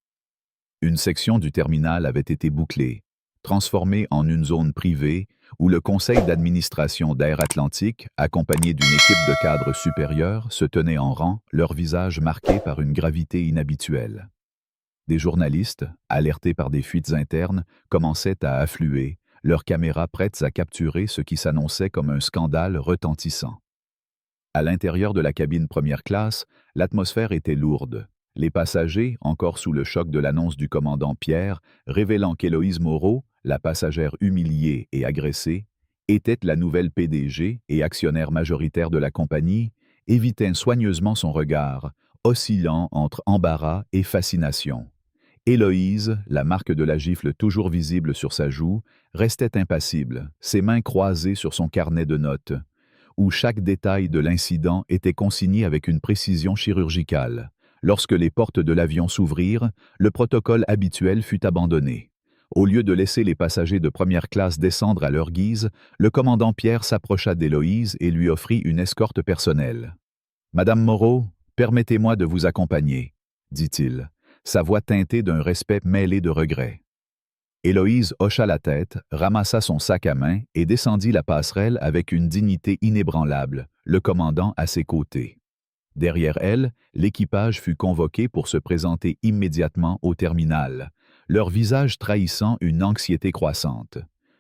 Une section du terminal avait été bouclée, transformée en une zone privée où le conseil d'administration d'Air Atlantique, accompagné d'une équipe de cadres supérieurs, se tenait en rang, leurs visages marqués par une gravité inhabituelle. Des journalistes, alertés par des fuites internes, commençaient à affluer, leurs caméras prêtes à capturer ce qui s'annonçait comme un scandale retentissant. À l'intérieur de la cabine première classe, l'atmosphère était lourde. Les passagers, encore sous le choc de l'annonce du commandant Pierre, révélant qu'Héloïse Moreau, la passagère humiliée et agressée, était la nouvelle PDG et actionnaire majoritaire de la compagnie, évitaient soigneusement son regard, oscillant entre embarras et fascination. Héloïse, la marque de la gifle toujours visible sur sa joue, restait impassible, ses mains croisées sur son carnet de notes, où chaque détail de l'incident était consigné avec une précision chirurgicale. Lorsque les portes de l'avion s'ouvrirent, le protocole habituel fut abandonné. Au lieu de laisser les passagers de première classe descendre à leur guise, le commandant Pierre s'approcha d'Héloïse et lui offrit une escorte personnelle. « Madame Moreau, permettez-moi de vous accompagner, » dit-il, sa voix teintée d'un respect mêlé de regret. Héloïse hocha la tête, ramassa son sac à main et descendit la passerelle avec une dignité inébranlable, le commandant à ses côtés. Derrière elle, l'équipage fut convoqué pour se présenter immédiatement au terminal, leur visage trahissant une anxiété croissante.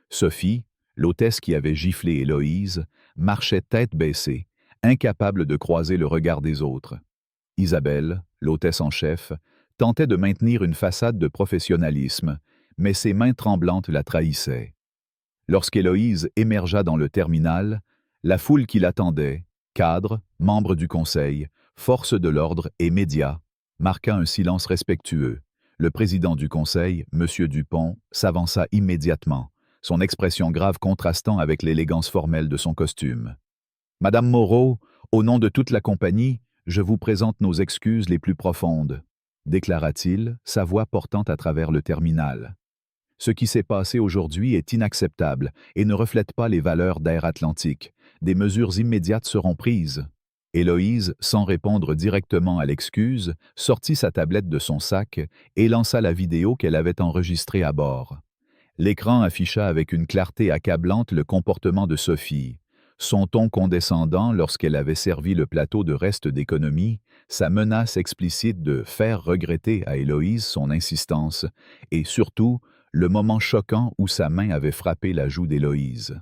Sophie, l'hôtesse qui avait giflé Héloïse, marchait tête baissée, incapable de croiser le regard des autres. Isabelle, l'hôtesse en chef, tentait de maintenir une façade de professionnalisme, mais ses mains tremblantes la trahissaient. Lorsqu'Héloïse émergea dans le terminal, la foule qui l'attendait, cadres, membres du conseil, forces de l'ordre et médias, marqua un silence respectueux. Le président du conseil, M. Dupont, s'avança immédiatement, son expression grave contrastant avec l'élégance formelle de son costume. « Madame Moreau, au nom de toute la compagnie, je vous présente nos excuses les plus profondes, » déclara-t-il, sa voix portant à travers le terminal. Ce qui s'est passé aujourd'hui est inacceptable et ne reflète pas les valeurs d'Air Atlantique. Des mesures immédiates seront prises. Héloïse, sans répondre directement à l'excuse, sortit sa tablette de son sac et lança la vidéo qu'elle avait enregistrée à bord. L'écran afficha avec une clarté accablante le comportement de Sophie. Son ton condescendant lorsqu'elle avait servi le plateau de reste d'économie, sa menace explicite de faire regretter à Héloïse son insistance, et surtout, le moment choquant où sa main avait frappé la joue d'Héloïse.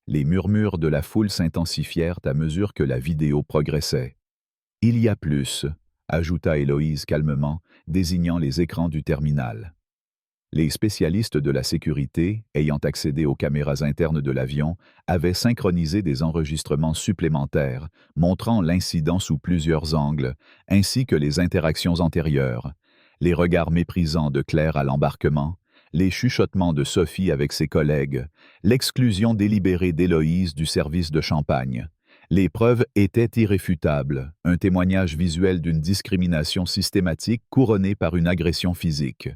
Les murmures de la foule s'intensifièrent à mesure que la vidéo progressait. « Il y a plus », ajouta Héloïse calmement, désignant les écrans du terminal. Les spécialistes de la sécurité, ayant accédé aux caméras internes de l'avion, avaient synchronisé des enregistrements supplémentaires, montrant l'incident sous plusieurs angles, ainsi que les interactions antérieures, les regards méprisants de Claire à l'embarquement, les chuchotements de Sophie avec ses collègues, l'exclusion délibérée d'Héloïse du service de champagne. Les preuves étaient irréfutables, un témoignage visuel d'une discrimination systématique couronnée par une agression physique.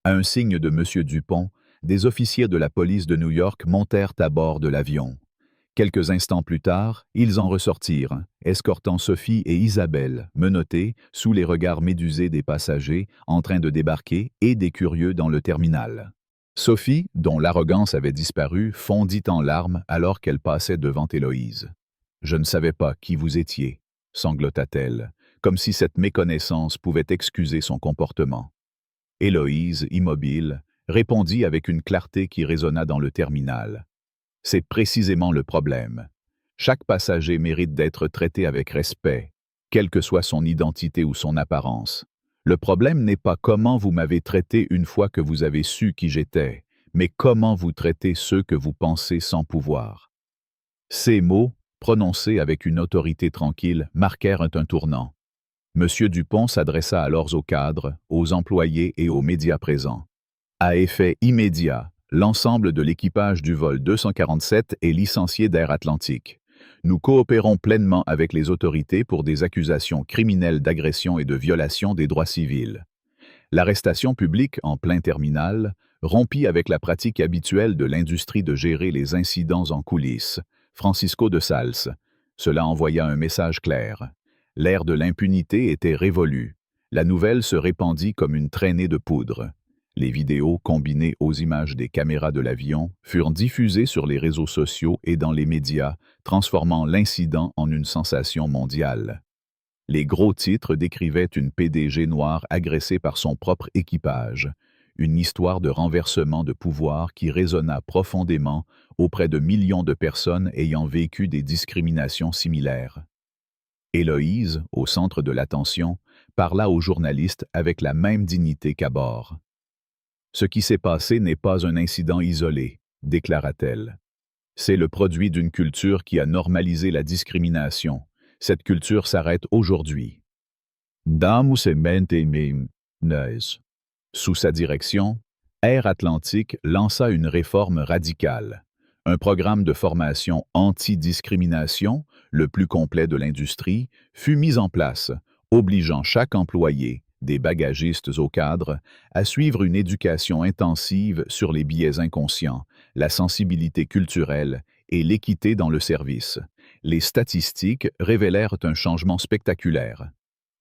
À un signe de M. Dupont, des officiers de la police de New York montèrent à bord de l'avion. Quelques instants plus tard, ils en ressortirent, escortant Sophie et Isabelle, menottées, sous les regards médusés des passagers, en train de débarquer, et des curieux dans le terminal. Sophie, dont l'arrogance avait disparu, fondit en larmes alors qu'elle passait devant Héloïse. « Je ne savais pas qui vous étiez », sanglota-t-elle, comme si cette méconnaissance pouvait excuser son comportement. Héloïse, immobile, répondit avec une clarté qui résonna dans le terminal. « C'est précisément le problème. Chaque passager mérite d'être traité avec respect, quelle que soit son identité ou son apparence. Le problème n'est pas comment vous m'avez traité une fois que vous avez su qui j'étais, mais comment vous traitez ceux que vous pensez sans pouvoir. » Ces mots, prononcés avec une autorité tranquille, marquèrent un tournant. M. Dupont s'adressa alors aux cadres, aux employés et aux médias présents. À effet immédiat, l'ensemble de l'équipage du vol 247 est licencié d'Air Atlantique. Nous coopérons pleinement avec les autorités pour des accusations criminelles d'agression et de violation des droits civils. L'arrestation publique en plein terminal rompit avec la pratique habituelle de l'industrie de gérer les incidents en coulisses. Francisco de Sales. Cela envoya un message clair. L'ère de l'impunité était révolue. La nouvelle se répandit comme une traînée de poudre. Les vidéos, combinées aux images des caméras de l'avion, furent diffusées sur les réseaux sociaux et dans les médias, transformant l'incident en une sensation mondiale. Les gros titres décrivaient une PDG noire agressée par son propre équipage, une histoire de renversement de pouvoir qui résonna profondément auprès de millions de personnes ayant vécu des discriminations similaires. Héloïse, au centre de l'attention, parla aux journalistes avec la même dignité qu'à bord. « Ce qui s'est passé n'est pas un incident isolé », déclara-t-elle. « C'est le produit d'une culture qui a normalisé la discrimination. Cette culture s'arrête aujourd'hui. » Sous sa direction, Air Atlantique lança une réforme radicale. Un programme de formation anti-discrimination, le plus complet de l'industrie, fut mis en place, obligeant chaque employé, des bagagistes aux cadres, à suivre une éducation intensive sur les biais inconscients, la sensibilité culturelle et l'équité dans le service. Les statistiques révélèrent un changement spectaculaire.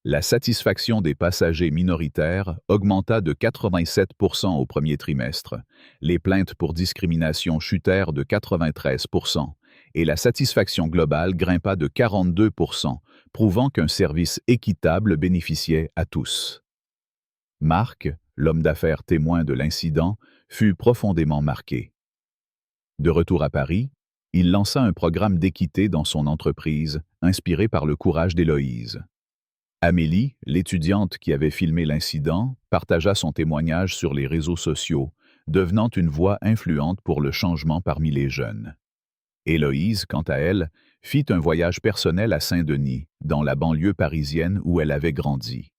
La satisfaction des passagers minoritaires augmenta de 87% au premier trimestre, les plaintes pour discrimination chutèrent de 93%, et la satisfaction globale grimpa de 42%, prouvant qu'un service équitable bénéficiait à tous. Marc, l'homme d'affaires témoin de l'incident, fut profondément marqué. De retour à Paris, il lança un programme d'équité dans son entreprise, inspiré par le courage d'Héloïse. Amélie, l'étudiante qui avait filmé l'incident, partagea son témoignage sur les réseaux sociaux, devenant une voix influente pour le changement parmi les jeunes. Héloïse, quant à elle, fit un voyage personnel à Saint-Denis, dans la banlieue parisienne où elle avait grandi.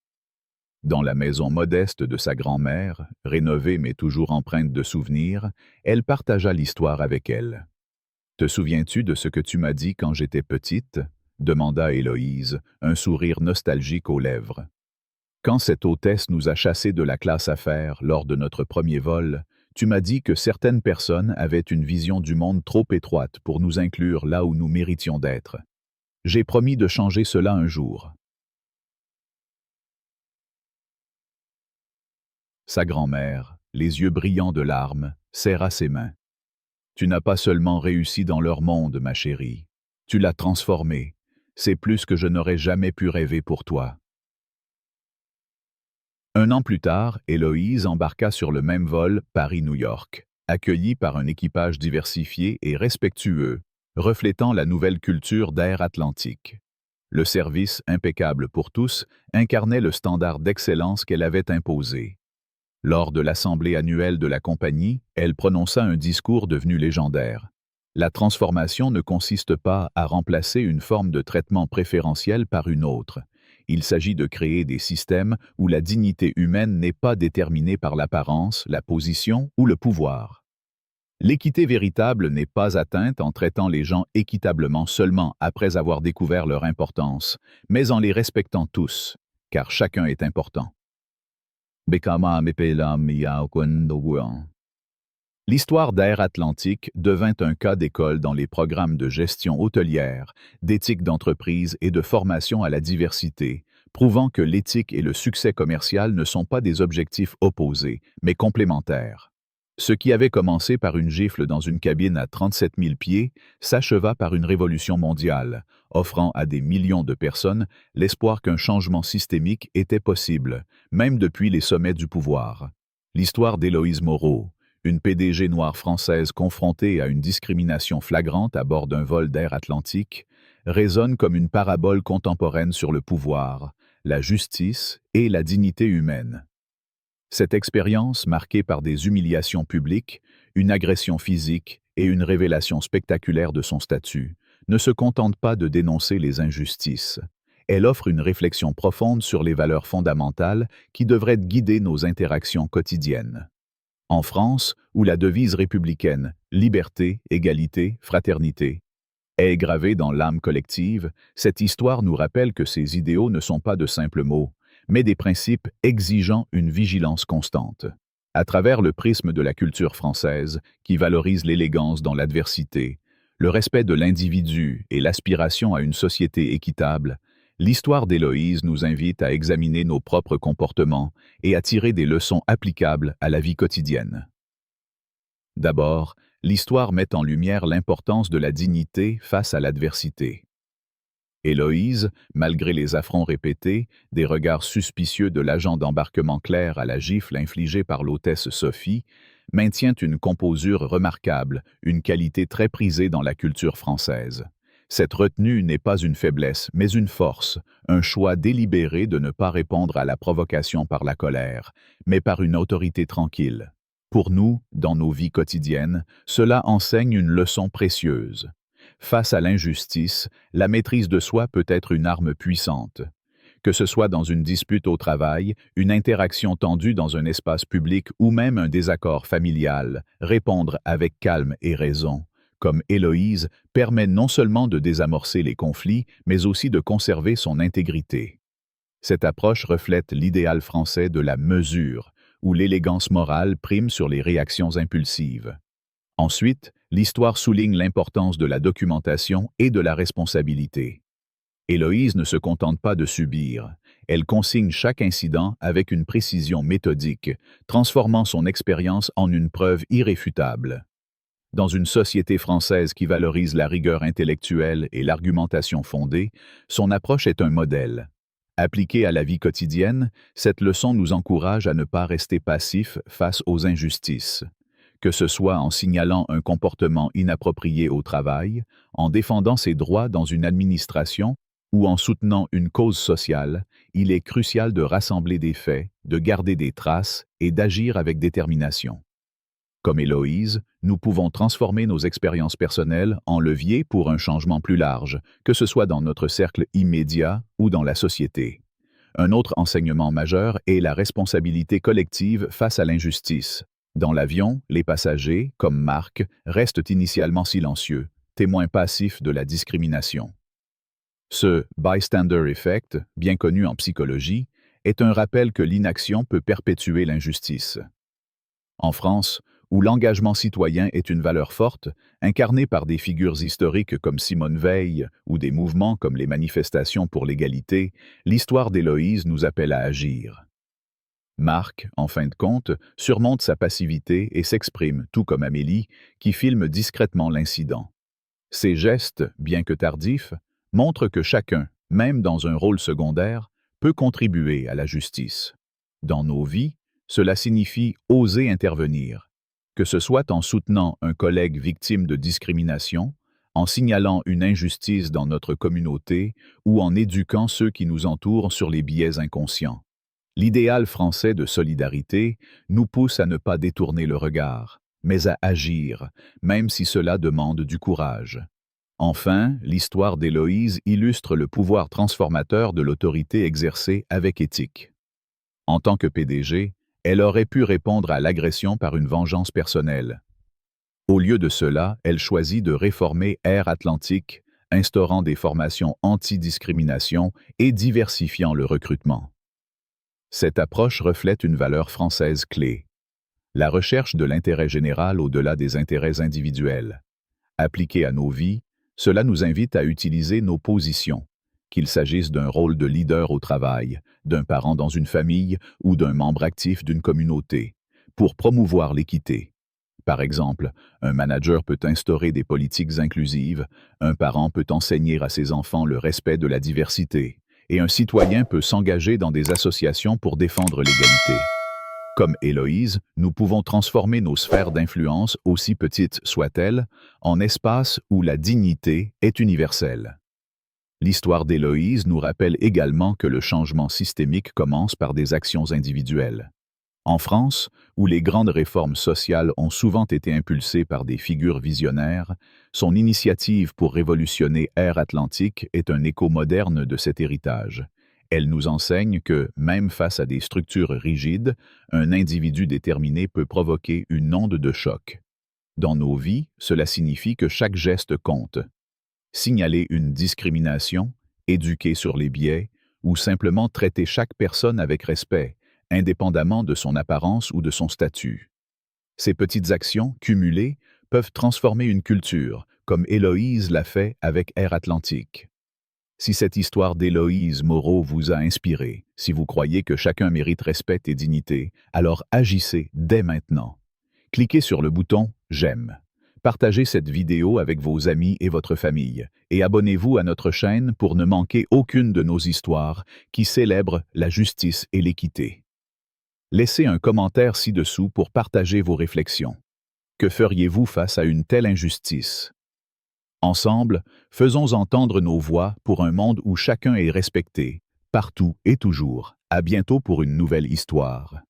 Dans la maison modeste de sa grand-mère, rénovée mais toujours empreinte de souvenirs, elle partagea l'histoire avec elle. « Te souviens-tu de ce que tu m'as dit quand j'étais petite ?» demanda Héloïse, un sourire nostalgique aux lèvres. « Quand cette hôtesse nous a chassés de la classe affaires lors de notre premier vol, tu m'as dit que certaines personnes avaient une vision du monde trop étroite pour nous inclure là où nous méritions d'être. J'ai promis de changer cela un jour. » Sa grand-mère, les yeux brillants de larmes, serra ses mains. « Tu n'as pas seulement réussi dans leur monde, ma chérie. Tu l'as transformé. C'est plus que je n'aurais jamais pu rêver pour toi. » Un an plus tard, Héloïse embarqua sur le même vol Paris-New York, accueillie par un équipage diversifié et respectueux, reflétant la nouvelle culture d'Air Atlantique. Le service, impeccable pour tous, incarnait le standard d'excellence qu'elle avait imposé. Lors de l'assemblée annuelle de la compagnie, elle prononça un discours devenu légendaire. La transformation ne consiste pas à remplacer une forme de traitement préférentiel par une autre. Il s'agit de créer des systèmes où la dignité humaine n'est pas déterminée par l'apparence, la position ou le pouvoir. L'équité véritable n'est pas atteinte en traitant les gens équitablement seulement après avoir découvert leur importance, mais en les respectant tous, car chacun est important. L'histoire d'Air Atlantique devint un cas d'école dans les programmes de gestion hôtelière, d'éthique d'entreprise et de formation à la diversité, prouvant que l'éthique et le succès commercial ne sont pas des objectifs opposés, mais complémentaires. Ce qui avait commencé par une gifle dans une cabine à 37 000 pieds s'acheva par une révolution mondiale, offrant à des millions de personnes l'espoir qu'un changement systémique était possible, même depuis les sommets du pouvoir. L'histoire d'Héloïse Moreau, une PDG noire française confrontée à une discrimination flagrante à bord d'un vol d'Air Atlantique, résonne comme une parabole contemporaine sur le pouvoir, la justice et la dignité humaine. Cette expérience, marquée par des humiliations publiques, une agression physique et une révélation spectaculaire de son statut, ne se contente pas de dénoncer les injustices. Elle offre une réflexion profonde sur les valeurs fondamentales qui devraient guider nos interactions quotidiennes. En France, où la devise républicaine « liberté, égalité, fraternité » est gravée dans l'âme collective, cette histoire nous rappelle que ces idéaux ne sont pas de simples mots, mais des principes exigeant une vigilance constante. À travers le prisme de la culture française, qui valorise l'élégance dans l'adversité, le respect de l'individu et l'aspiration à une société équitable, l'histoire d'Héloïse nous invite à examiner nos propres comportements et à tirer des leçons applicables à la vie quotidienne. D'abord, l'histoire met en lumière l'importance de la dignité face à l'adversité. Héloïse, malgré les affronts répétés, des regards suspicieux de l'agent d'embarquement Claire à la gifle infligée par l'hôtesse Sophie, maintient une composure remarquable, une qualité très prisée dans la culture française. Cette retenue n'est pas une faiblesse, mais une force, un choix délibéré de ne pas répondre à la provocation par la colère, mais par une autorité tranquille. Pour nous, dans nos vies quotidiennes, cela enseigne une leçon précieuse. Face à l'injustice, la maîtrise de soi peut être une arme puissante. Que ce soit dans une dispute au travail, une interaction tendue dans un espace public ou même un désaccord familial, répondre avec calme et raison, comme Héloïse, permet non seulement de désamorcer les conflits, mais aussi de conserver son intégrité. Cette approche reflète l'idéal français de la mesure, où l'élégance morale prime sur les réactions impulsives. Ensuite, l'histoire souligne l'importance de la documentation et de la responsabilité. Héloïse ne se contente pas de subir, elle consigne chaque incident avec une précision méthodique, transformant son expérience en une preuve irréfutable. Dans une société française qui valorise la rigueur intellectuelle et l'argumentation fondée, son approche est un modèle. Appliquée à la vie quotidienne, cette leçon nous encourage à ne pas rester passifs face aux injustices. Que ce soit en signalant un comportement inapproprié au travail, en défendant ses droits dans une administration ou en soutenant une cause sociale, il est crucial de rassembler des faits, de garder des traces et d'agir avec détermination. Comme Héloïse, nous pouvons transformer nos expériences personnelles en levier pour un changement plus large, que ce soit dans notre cercle immédiat ou dans la société. Un autre enseignement majeur est la responsabilité collective face à l'injustice. Dans l'avion, les passagers, comme Marc, restent initialement silencieux, témoins passifs de la discrimination. Ce bystander effect, bien connu en psychologie, est un rappel que l'inaction peut perpétuer l'injustice. En France, où l'engagement citoyen est une valeur forte, incarnée par des figures historiques comme Simone Veil ou des mouvements comme les manifestations pour l'égalité, l'histoire d'Héloïse nous appelle à agir. Marc, en fin de compte, surmonte sa passivité et s'exprime, tout comme Amélie, qui filme discrètement l'incident. Ces gestes, bien que tardifs, montrent que chacun, même dans un rôle secondaire, peut contribuer à la justice. Dans nos vies, cela signifie oser intervenir, que ce soit en soutenant un collègue victime de discrimination, en signalant une injustice dans notre communauté ou en éduquant ceux qui nous entourent sur les biais inconscients. L'idéal français de solidarité nous pousse à ne pas détourner le regard, mais à agir, même si cela demande du courage. Enfin, l'histoire d'Héloïse illustre le pouvoir transformateur de l'autorité exercée avec éthique. En tant que PDG, elle aurait pu répondre à l'agression par une vengeance personnelle. Au lieu de cela, elle choisit de réformer Air Atlantique, instaurant des formations anti-discrimination et diversifiant le recrutement. Cette approche reflète une valeur française clé: la recherche de l'intérêt général au-delà des intérêts individuels. Appliquée à nos vies, cela nous invite à utiliser nos positions, qu'il s'agisse d'un rôle de leader au travail, d'un parent dans une famille ou d'un membre actif d'une communauté, pour promouvoir l'équité. Par exemple, un manager peut instaurer des politiques inclusives, un parent peut enseigner à ses enfants le respect de la diversité, et un citoyen peut s'engager dans des associations pour défendre l'égalité. Comme Héloïse, nous pouvons transformer nos sphères d'influence, aussi petites soient-elles, en espaces où la dignité est universelle. L'histoire d'Héloïse nous rappelle également que le changement systémique commence par des actions individuelles. En France, où les grandes réformes sociales ont souvent été impulsées par des figures visionnaires, son initiative pour révolutionner Air Atlantique est un écho moderne de cet héritage. Elle nous enseigne que, même face à des structures rigides, un individu déterminé peut provoquer une onde de choc. Dans nos vies, cela signifie que chaque geste compte. Signaler une discrimination, éduquer sur les biais, ou simplement traiter chaque personne avec respect, indépendamment de son apparence ou de son statut. Ces petites actions, cumulées, peuvent transformer une culture, comme Héloïse l'a fait avec Air Atlantique. Si cette histoire d'Héloïse Moreau vous a inspiré, si vous croyez que chacun mérite respect et dignité, alors agissez dès maintenant. Cliquez sur le bouton « J'aime ». Partagez cette vidéo avec vos amis et votre famille, et abonnez-vous à notre chaîne pour ne manquer aucune de nos histoires qui célèbrent la justice et l'équité. Laissez un commentaire ci-dessous pour partager vos réflexions. Que feriez-vous face à une telle injustice? Ensemble, faisons entendre nos voix pour un monde où chacun est respecté, partout et toujours. À bientôt pour une nouvelle histoire.